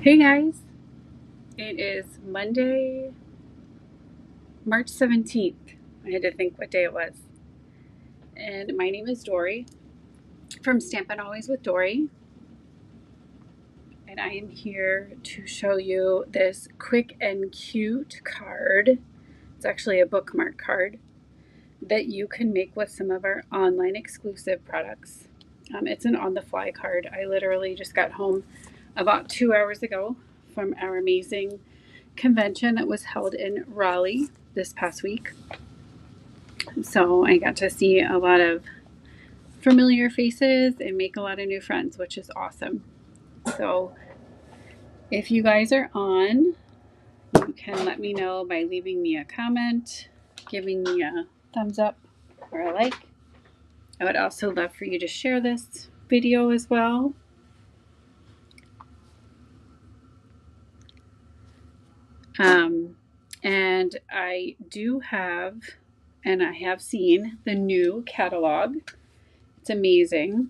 Hey guys, it is Monday, March 17th. I had to think what day it was. And my name is Dory from Stampin' Always with Dory. And I am here to show you this quick and cute card. It's actually a bookmark card that you can make with some of our online exclusive products. It's an on the fly card. I literally just got home about 2 hours ago from our amazing convention that was held in Raleigh this past week. So I got to see a lot of familiar faces and make a lot of new friends, which is awesome. So if you guys are on, you can let me know by leaving me a comment, giving me a thumbs up or a like. I would also love for you to share this video as well. And I do have, and I have seen the new catalog. It's amazing.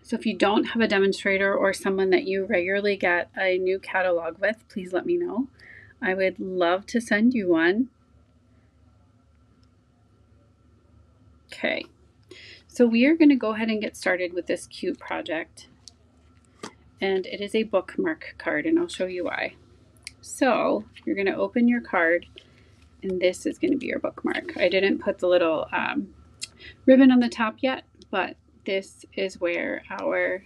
So if you don't have a demonstrator or someone that you regularly get a new catalog with, please let me know. I would love to send you one. Okay, so we are going to go ahead and get started with this cute project. And it is a bookmark card, and I'll show you why. So you're going to open your card, and this is going to be your bookmark. I didn't put the little ribbon on the top yet, but this is where our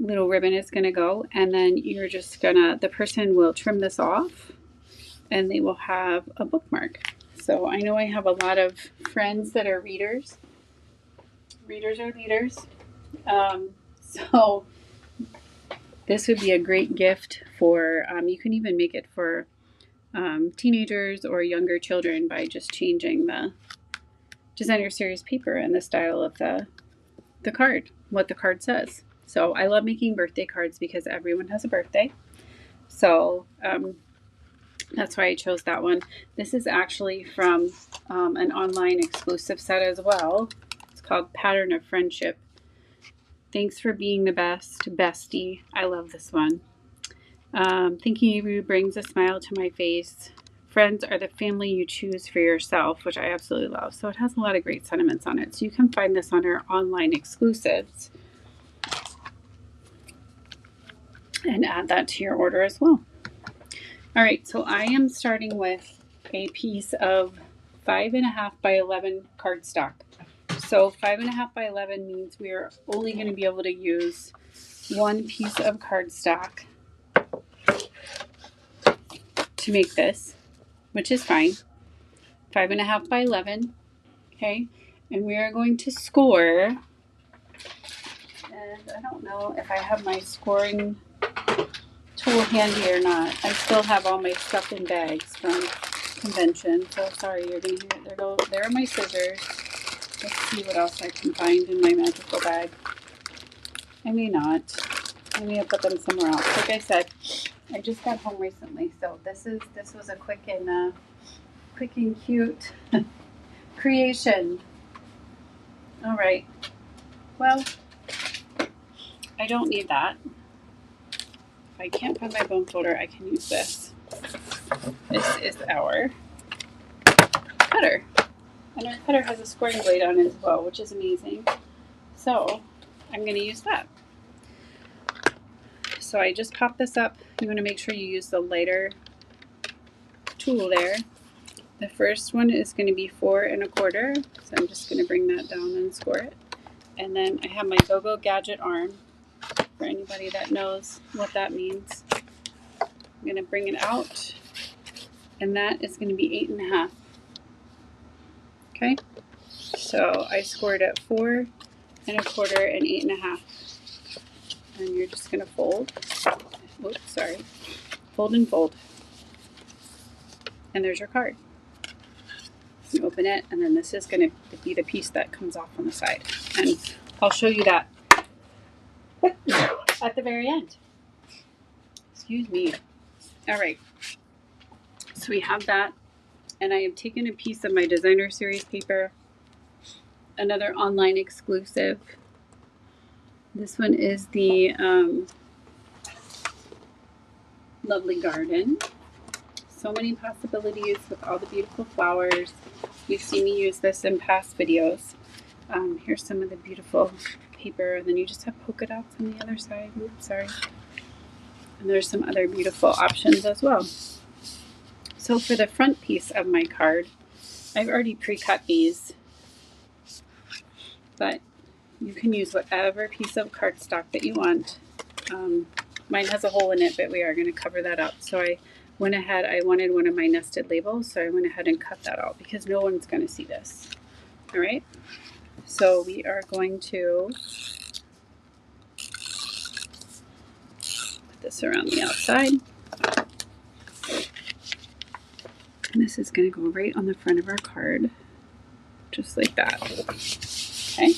little ribbon is going to go, and then you're just gonna, the person will trim this off and they will have a bookmark. So I know I have a lot of friends that are readers. Readers are leaders. So this would be a great gift for, you can even make it for teenagers or younger children by just changing the designer series paper and the style of the card, what the card says. So I love making birthday cards because everyone has a birthday. So that's why I chose that one. This is actually from an online exclusive set as well. It's called Pattern of Friendship. Thanks for being the best, bestie. I love this one. Thinking of you brings a smile to my face. Friends are the family you choose for yourself, which I absolutely love. So it has a lot of great sentiments on it. So you can find this on our online exclusives and add that to your order as well. All right, so I am starting with a piece of 5.5 by 11 cardstock. So 5.5 by 11 means we are only going to be able to use one piece of cardstock to make this, which is fine. 5.5 by 11, okay? And we are going to score, and I don't know if I have my scoring tool handy or not. I still have all my stuff in bags from convention, so sorry, you're gonna hear it. There are my scissors. Let's see what else I can find in my magical bag. I may not. I may have put them somewhere else. Like I said, I just got home recently, so this was a quick and cute creation. All right. Well, I don't need that. If I can't find my bone folder, I can use this. This is our cutter. And our cutter has a scoring blade on it as well, which is amazing. So I'm going to use that. So I just pop this up. You want to make sure you use the lighter tool there. The first one is going to be 4 1/4. So I'm just going to bring that down and score it. And then I have my Go-Go Gadget arm for anybody that knows what that means. I'm going to bring it out, and that is going to be 8.5. Okay, so I scored at 4 1/4 and 8.5. And you're just going to fold. Oops, sorry. Fold and fold. And there's your card. You open it, and then this is going to be the piece that comes off on the side. And I'll show you that at the very end. Excuse me. All right. So we have that. And I have taken a piece of my designer series paper, another online exclusive. This one is the lovely garden. So many possibilities with all the beautiful flowers. You've seen me use this in past videos. Here's some of the beautiful paper, and then you just have polka dots on the other side. Oops, sorry. And there's some other beautiful options as well. So for the front piece of my card, I've already pre-cut these, but you can use whatever piece of cardstock that you want. Mine has a hole in it, but we are going to cover that up. So I went ahead, I wanted one of my nested labels, so I went ahead and cut that out because no one's going to see this. All right, so we are going to put this around the outside. And this is going to go right on the front of our card, just like that. Okay.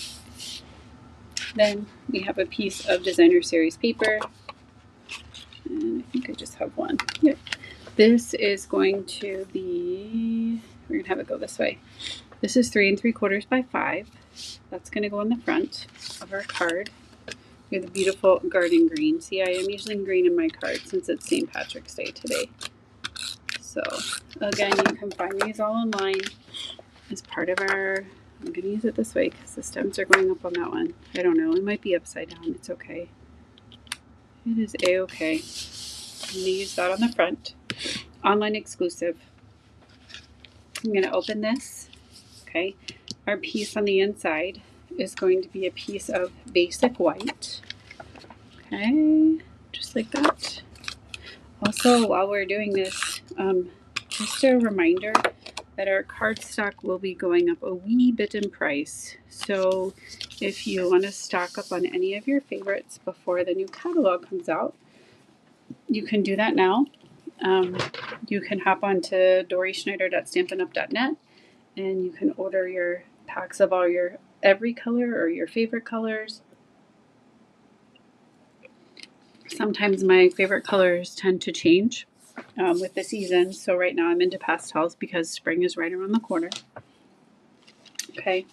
Then we have a piece of designer series paper. And I think I just have one. Yep. This is going to be, we're going to have it go this way. This is 3 3/4 by 5. That's going to go in the front of our card. We have the beautiful garden green. See, I am using green in my card since it's St. Patrick's Day today. So again, you can find these all online as part of our, I'm going to use it this way because the stems are going up on that one. I don't know, it might be upside down. It's okay. It is a-okay. I'm going to use that on the front. Online exclusive. I'm going to open this. Okay. Our piece on the inside is going to be a piece of basic white. Okay. Just like that. Also, while we're doing this, just a reminder that our cardstock will be going up a wee bit in price. So if you want to stock up on any of your favorites before the new catalog comes out, you can do that now. You can hop on to dorieschneider.stampinup.net and you can order your packs of all your every color or your favorite colors. Sometimes my favorite colors tend to change with the season. So right now I'm into pastels because spring is right around the corner. Okay.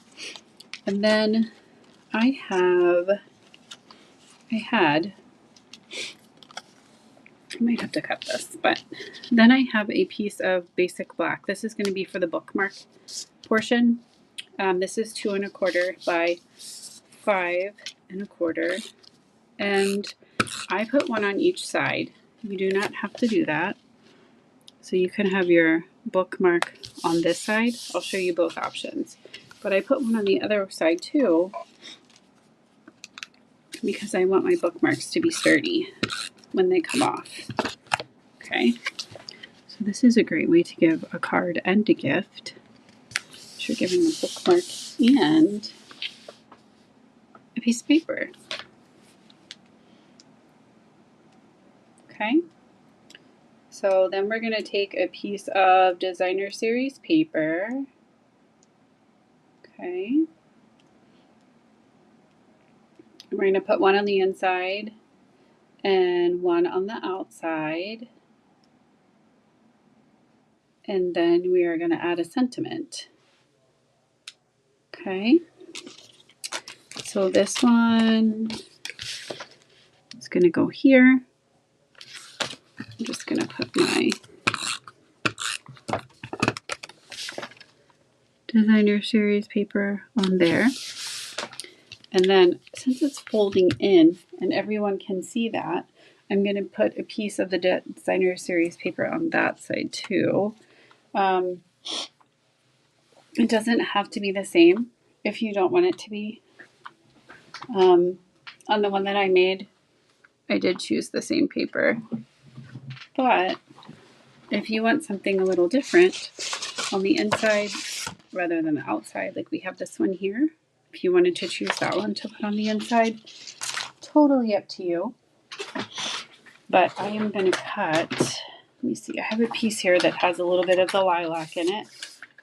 And then I might have to cut this, but then I have a piece of basic black. This is going to be for the bookmark portion. This is 2 1/4 by 5 1/4. And I put one on each side. You do not have to do that. So you can have your bookmark on this side. I'll show you both options. But I put one on the other side too because I want my bookmarks to be sturdy when they come off. Okay. So this is a great way to give a card and a gift. You're giving a bookmark and a piece of paper. Okay. So then we're going to take a piece of designer series paper. Okay. We're going to put one on the inside and one on the outside. And then we are going to add a sentiment. Okay. So this one is going to go here. I'm just going to put my designer series paper on there. And then since it's folding in and everyone can see that, I'm going to put a piece of the designer series paper on that side too. It doesn't have to be the same if you don't want it to be. On the one that I made, I did choose the same paper. But if you want something a little different on the inside rather than the outside, like we have this one here, if you wanted to choose that one to put on the inside, totally up to you. But I am going to cut, let me see, I have a piece here that has a little bit of the lilac in it.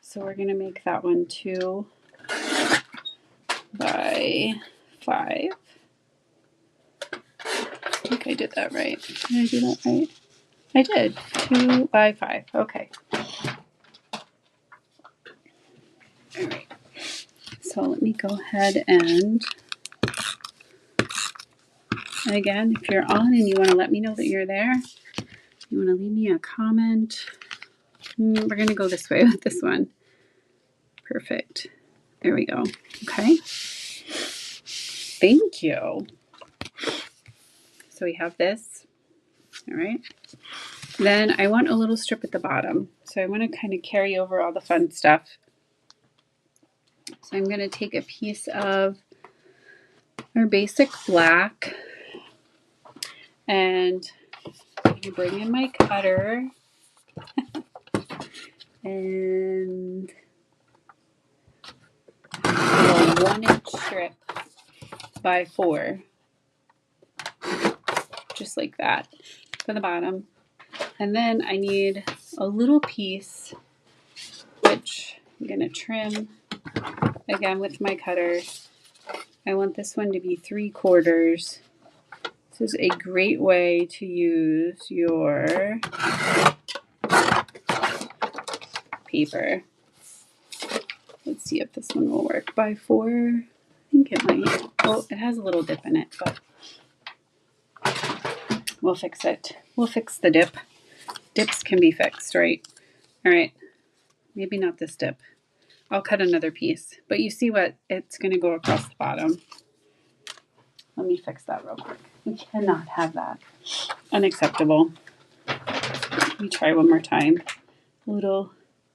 So we're going to make that one 2 by 5. I think I did that right. Did I do that right? I did. 2 by 5. Okay. All right. So let me go ahead and, again, if you're on and you want to let me know that you're there, you want to leave me a comment? We're going to go this way with this one. Perfect. There we go. Okay. Thank you. So we have this. All right. Then I want a little strip at the bottom. So I want to kind of carry over all the fun stuff. So I'm going to take a piece of our basic black and I'm going to bring in my cutter and a 1-inch strip by 4, just like that for the bottom. And then I need a little piece, which I'm going to trim again with my cutter. I want this one to be 3/4. This is a great way to use your paper. Let's see if this one will work. By 4, I think it might. Oh, it has a little dip in it, but we'll fix it. We'll fix the dip. Dips can be fixed, right? All right. Maybe not this dip. I'll cut another piece, but you see what? It's going to go across the bottom. Let me fix that real quick. We cannot have that. Unacceptable. Let me try one more time. A little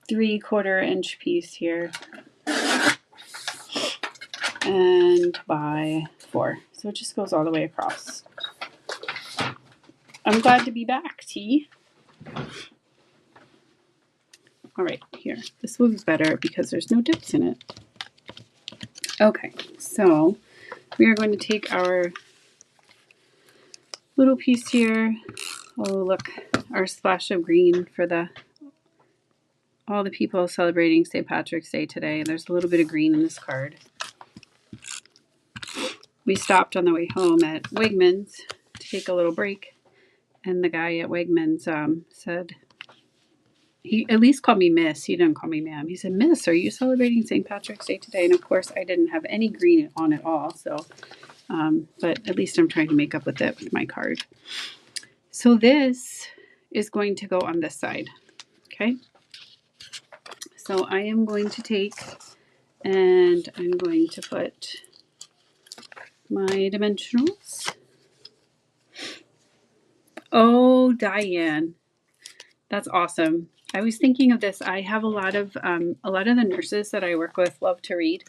3/4 inch piece here. And by 4. So it just goes all the way across. I'm glad to be back, T. All right, here. This will be better because there's no dips in it. Okay, so we are going to take our little piece here. Oh, look, our splash of green for all the people celebrating St. Patrick's Day today. There's a little bit of green in this card. We stopped on the way home at Wegmans to take a little break, and the guy at Wegmans said, he at least called me Miss. He didn't call me ma'am. He said, Miss, are you celebrating St. Patrick's Day today? And of course, I didn't have any green on at all. So, but at least I'm trying to make up with it with my card. So this is going to go on this side. Okay. So I am going to take and I'm going to put my dimensionals. Oh, Diane, that's awesome. I was thinking of this. I have a lot of the nurses that I work with love to read,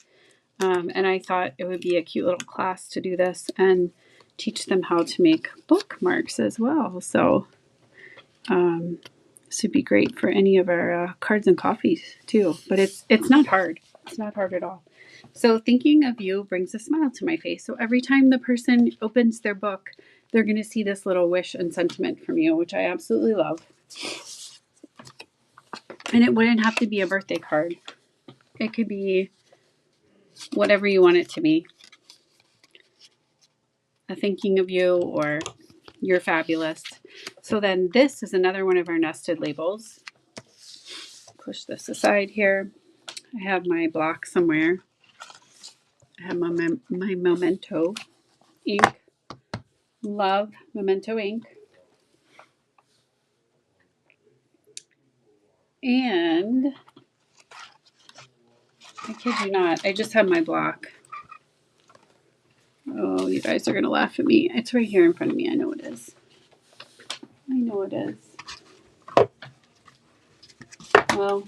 and I thought it would be a cute little class to do this and teach them how to make bookmarks as well. So this would be great for any of our cards and coffees too. But it's not hard. It's not hard at all. So thinking of you brings a smile to my face. So every time the person opens their book, they're going to see this little wish and sentiment from you, which I absolutely love. And it wouldn't have to be a birthday card. It could be whatever you want it to be. A thanking of you or you're fabulous. So then this is another one of our nested labels. Push this aside here. I have my block somewhere. I have my Memento ink. Love Memento ink. And I kid you not, I just have my block. Oh, you guys are going to laugh at me. It's right here in front of me. I know it is. I know it is. Well,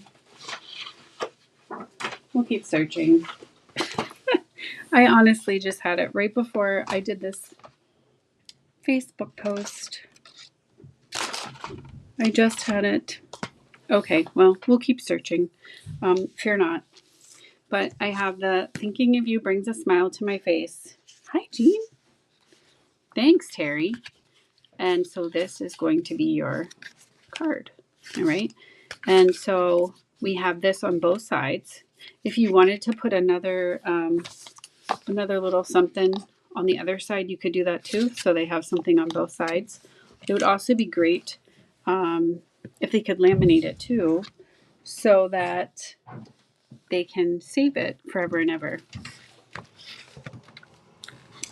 we'll keep searching. I honestly just had it right before I did this Facebook post. I just had it. Okay, well, we'll keep searching. Fear not. But I have the thinking of you brings a smile to my face. Hi, Jean. Thanks, Terry. And so this is going to be your card. All right. And so we have this on both sides. If you wanted to put another little something on the other side, you could do that too. So they have something on both sides. It would also be great if they could laminate it too, so that they can save it forever and ever.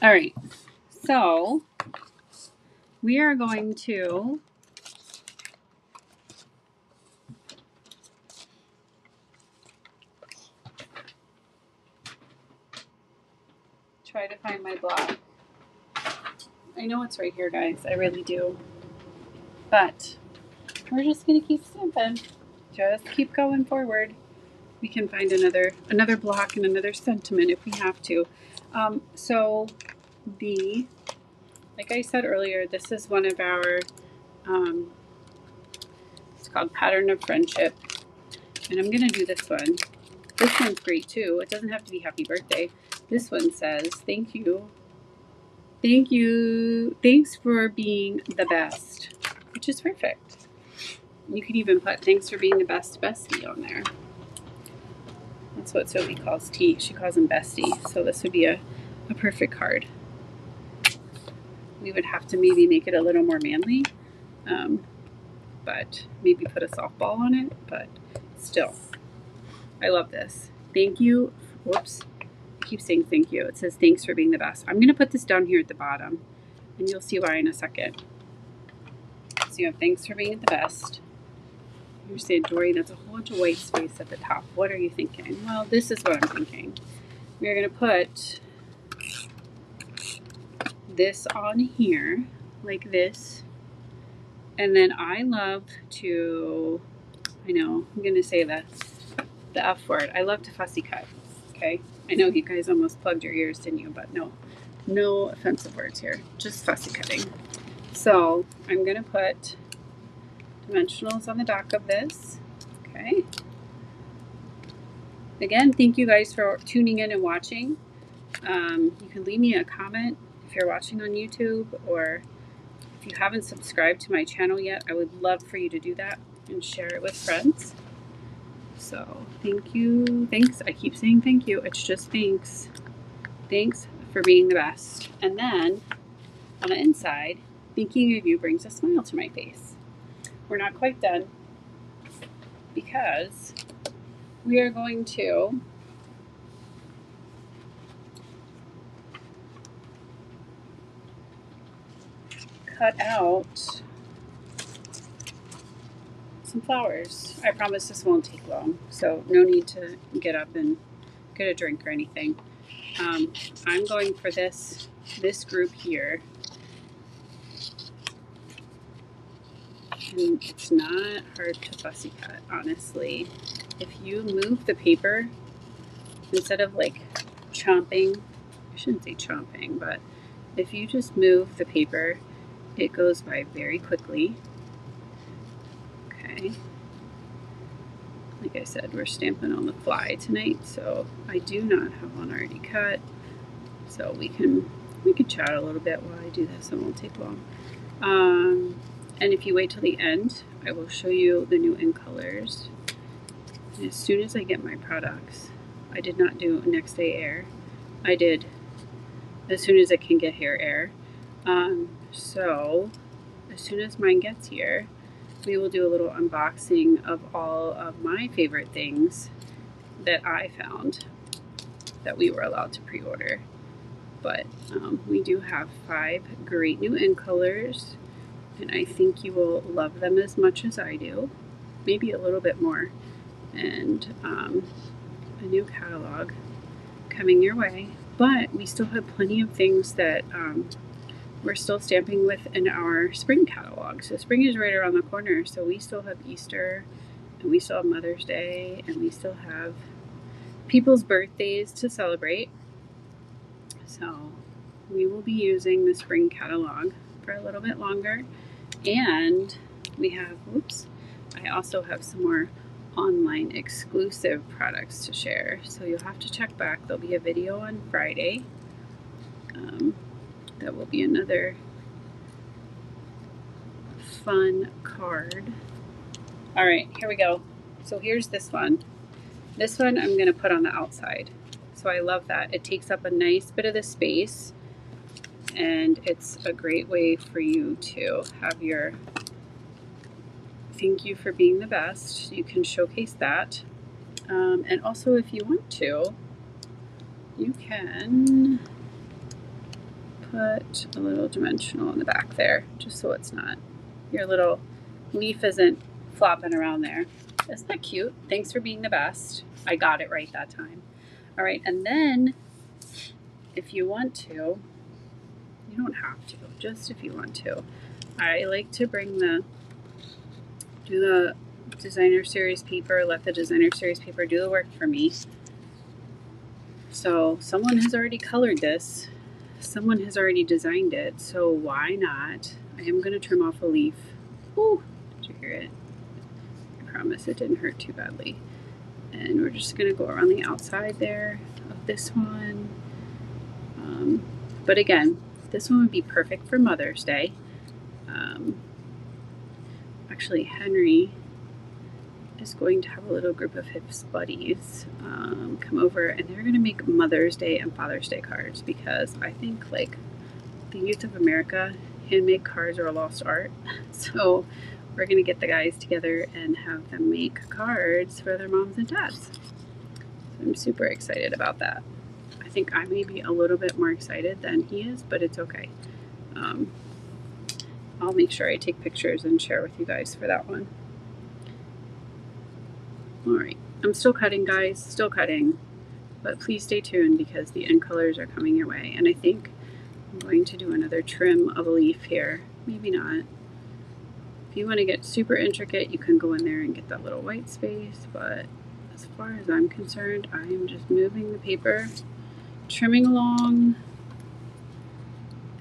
All right. So we are going to try to find my block. I know it's right here, guys. I really do. But we're just going to keep stamping. Just keep going forward. We can find another block and another sentiment if we have to. So like I said earlier, this is one of our, it's called Pattern of Friendship. And I'm going to do this one. This one's great too. It doesn't have to be happy birthday. This one says, thank you. Thank you. Thanks for being the best, which is perfect. You could even put thanks for being the best bestie on there. That's what Sophie calls T. She calls him bestie. So this would be a perfect card. We would have to maybe make it a little more manly, but maybe put a softball on it, but still. I love this. Thank you. Whoops. I keep saying thank you. It says thanks for being the best. I'm going to put this down here at the bottom, and you'll see why in a second. So you have thanks for being the best. You're saying, Dory, that's a whole bunch of white space at the top. What are you thinking? Well, this is what I'm thinking. We're going to put this on here, like this. And then I love to, I know, I'm going to say the F word. I love to fussy cut, okay? I know you guys almost plugged your ears, didn't you? But no offensive words here. Just fussy cutting. So I'm going to put dimensionals on the back of this, okay? Again, thank you guys for tuning in and watching. You can leave me a comment if you're watching on YouTube, or if you haven't subscribed to my channel yet, I would love for you to do that and share it with friends. So thank you. Thanks. I keep saying thank you. It's just thanks. Thanks for being the best. And then on the inside, thinking of you brings a smile to my face. We're not quite done because we are going to cut out some flowers. I promise this won't take long, so no need to get up and get a drink or anything. I'm going for this group here, and it's not hard to fussy cut, honestly. If you move the paper, instead of like chomping, I shouldn't say chomping, but if you just move the paper, it goes by very quickly. Okay. Like I said, we're stamping on the fly tonight, so I do not have one already cut. So we can chat a little bit while I do this. It won't take long. And if you wait till the end, I will show you the new in colors. And as soon as I get my products, I did not do next day air. I did as soon as I can get here air. So as soon as mine gets here, we will do a little unboxing of all of my favorite things that I found that we were allowed to pre-order. But we do have 5 great new in colors, and I think you will love them as much as I do, maybe a little bit more. And a new catalog coming your way, but we still have plenty of things that we're still stamping with in our spring catalog. So spring is right around the corner, so we still have Easter, and we still have Mother's Day, and we still have people's birthdays to celebrate. So we will be using the spring catalog for a little bit longer. And we have, I also have some more online exclusive products to share. So you'll have to check back. There'll be a video on Friday. That will be another fun card. All right, here we go. So here's this one. This one I'm going to put on the outside. So I love that. It takes up a nice bit of the space, and it's a great way for you to have your thank you for being the best. You can showcase that. And also, if you want to, you can put a little dimensional in the back there, just so it's not, your little leaf isn't flopping around there. Isn't that cute? Thanks for being the best. I got it right that time. All right, and then if you want to, you don't have to, just if you want to. I like to do the designer series paper, let the designer series paper do the work for me. So someone has already colored this. Someone has already designed it. So why not? I am going to trim off a leaf. Ooh, did you hear it? I promise it didn't hurt too badly. And we're just going to go around the outside there of this one. But again, this one would be perfect for Mother's Day. Actually, Henry is going to have a little group of his buddies come over, and they're going to make Mother's Day and Father's Day cards, because I think like the youth of America, handmade cards are a lost art. So we're going to get the guys together and have them make cards for their moms and dads. So I'm super excited about that. I think I may be a little bit more excited than he is, but it's okay. I'll make sure I take pictures and share with you guys for that one. Alright, I'm still cutting, guys, still cutting, but please stay tuned because the end colors are coming your way. And I think I'm going to do another trim of a leaf here. Maybe not. If you want to get super intricate, you can go in there and get that little white space, but as far as I'm concerned, I am just moving the paper, trimming along,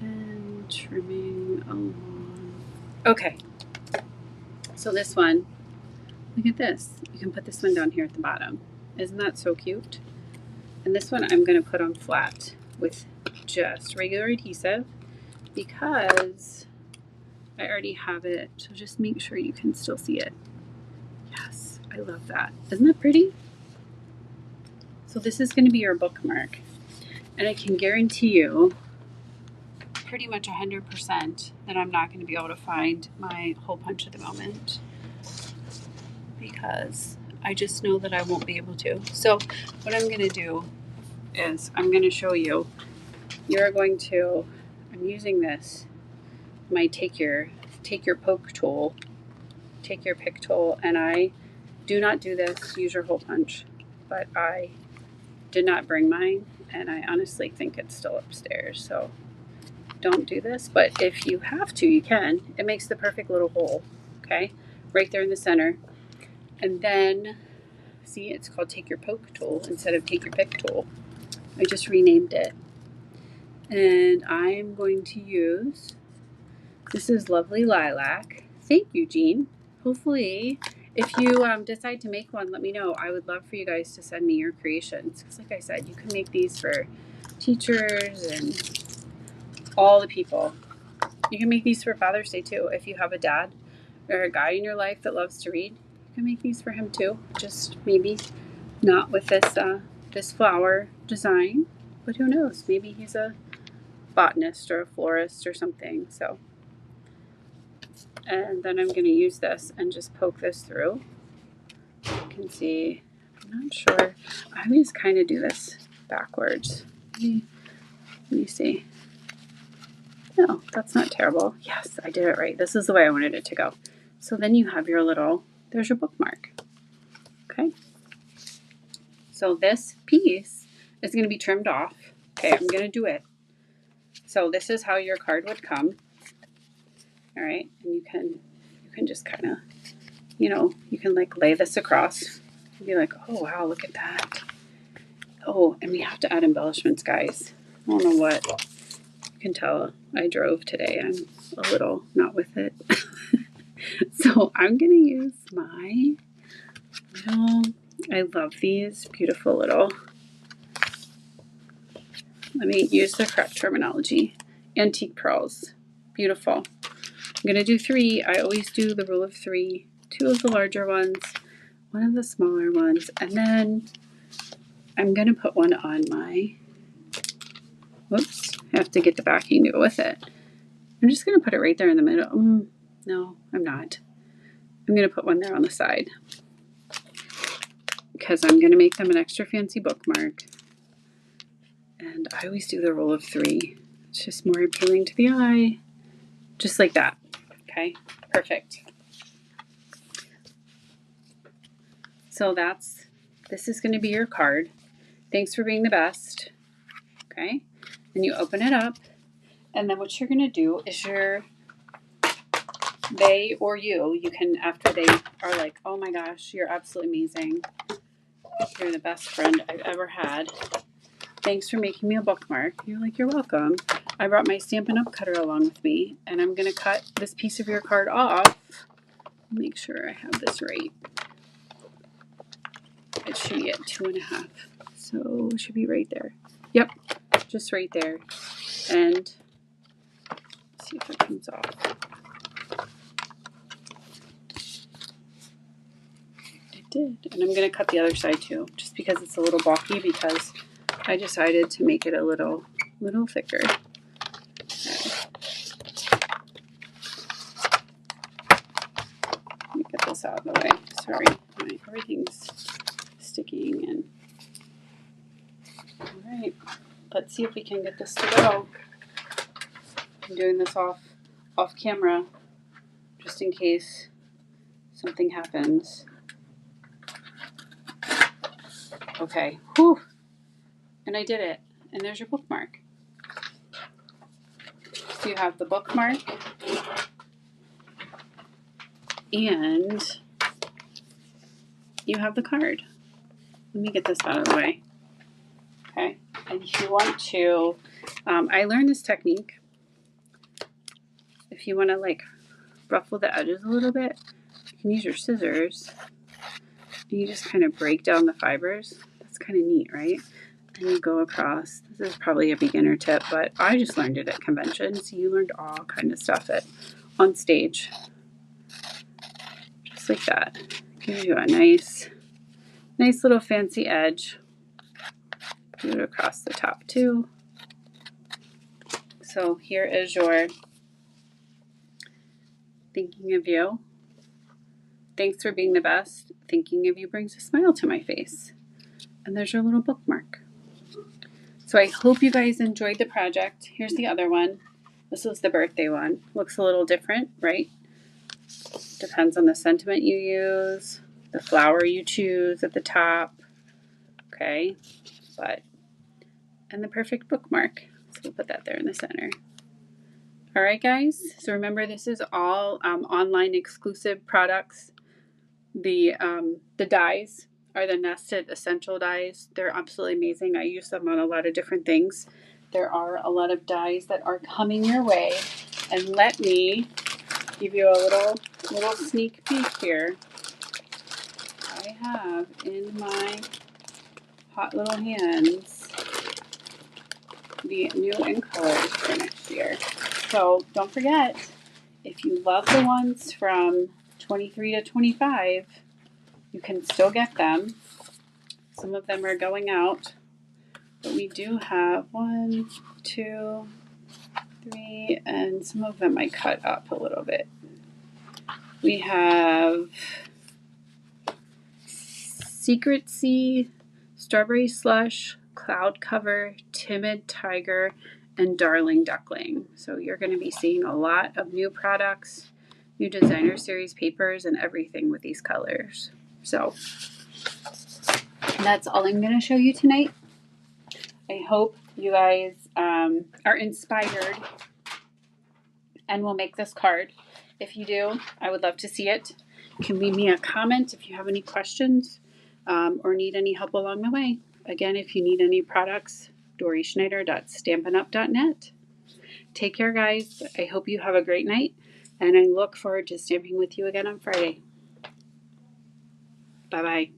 and trimming along. Okay, so this one, look at this. You can put this one down here at the bottom. Isn't that so cute? And this one I'm going to put on flat with just regular adhesive because I already have it. So just make sure you can still see it. Yes, I love that. Isn't that pretty? So this is going to be your bookmark. And I can guarantee you pretty much 100% that I'm not going to be able to find my hole punch at the moment, because I just know that I won't be able to. So what I'm going to do is I'm going to show you. I'm using this, my take your poke tool, take your pick tool, and I do not do this, use your hole punch, but I did not bring mine, and I honestly think it's still upstairs, so don't do this, but if you have to, you can. It makes the perfect little hole, okay? Right there in the center. And then, see, it's called take your poke tool instead of take your pick tool. I just renamed it. And I'm going to use, this is Lovely Lilac. Thank you, Jean. Hopefully, if you decide to make one, let me know. I would love for you guys to send me your creations. Because like I said, you can make these for teachers and all the people. You can make these for Father's Day too. If you have a dad or a guy in your life that loves to read, you can make these for him too. Just maybe not with this flower design, but who knows? Maybe he's a botanist or a florist or something. So, and then I'm going to use this and just poke this through. You can see, I'm not sure. I always kind of do this backwards. Let me see. No, that's not terrible. Yes, I did it right. This is the way I wanted it to go. So then you have your little, there's your bookmark. Okay. So this piece is going to be trimmed off. Okay, I'm going to do it. So this is how your card would come. All right, and you can just kind of, you can like lay this across and be like, oh wow, look at that. Oh, and we have to add embellishments, guys. I don't know what. You can tell I drove today. I'm a little not with it. So I'm going to use my little, I love these beautiful little, let me use the correct terminology, antique pearls. Beautiful. I'm going to do 3. I always do the rule of 3. 2 of the larger ones, 1 of the smaller ones, and then I'm going to put one on my, whoops, I have to get the backing to go with it. I'm just going to put it right there in the middle. No, I'm not. I'm going to put one there on the side because I'm going to make them an extra fancy bookmark. And I always do the rule of 3. It's just more appealing to the eye. Just like that. Okay, perfect. So this is going to be your card. Thanks for being the best. Okay, and you open it up. And then what you're going to do is they or you can, after they are like, oh my gosh, you're absolutely amazing. You're the best friend I've ever had. Thanks for making me a bookmark. You're like, you're welcome. I brought my Stampin' Up! Cutter along with me, and I'm going to cut this piece of your card off. Make sure I have this right. It should be at 2.5. So it should be right there. Yep, just right there. And let's see if it comes off. It did. And I'm going to cut the other side too, just because it's a little bulky, because I decided to make it a little thicker. Okay. Let me get this out of the way. Sorry, everything's sticking in. All right, let's see if we can get this to go. I'm doing this off camera, just in case something happens. Okay, whew. And I did it. And there's your bookmark. So you have the bookmark and you have the card. Let me get this out of the way. Okay, and if you want to, I learned this technique. If you want to like ruffle the edges a little bit, you can use your scissors. And you just kind of break down the fibers. That's kind of neat, right? And you go across. This is probably a beginner tip, but I just learned it at conventions. You learned all kind of stuff on stage. Just like that. Gives you a nice little fancy edge. Do it across the top too. So here is your thinking of you. Thanks for being the best. Thinking of you brings a smile to my face. And there's your little bookmark. So I hope you guys enjoyed the project. Here's the other one. This was the birthday one. Looks a little different, right? Depends on the sentiment you use, the flower you choose at the top. Okay, and the perfect bookmark. So we'll put that there in the center. All right, guys. So remember, this is all online exclusive products. The dies are the nested essential dies. They're absolutely amazing. I use them on a lot of different things. There are a lot of dies that are coming your way, and let me give you a little sneak peek here. I have in my hot little hands the new ink colors for next year. So don't forget, if you love the ones from 23 to 25, you can still get them. Some of them are going out, but we do have 1, 2, 3, and some of them I cut up a little bit. We have Secret Sea, Strawberry Slush, Cloud Cover, Timid Tiger, and Darling Duckling. So you're going to be seeing a lot of new products, new designer series papers, and everything with these colors. So that's all I'm going to show you tonight. I hope you guys are inspired and will make this card. If you do, I would love to see it. You can leave me a comment if you have any questions or need any help along the way. Again, if you need any products, DorySchneider.stampinup.net. Take care, guys. I hope you have a great night, and I look forward to stamping with you again on Friday. Bye-bye.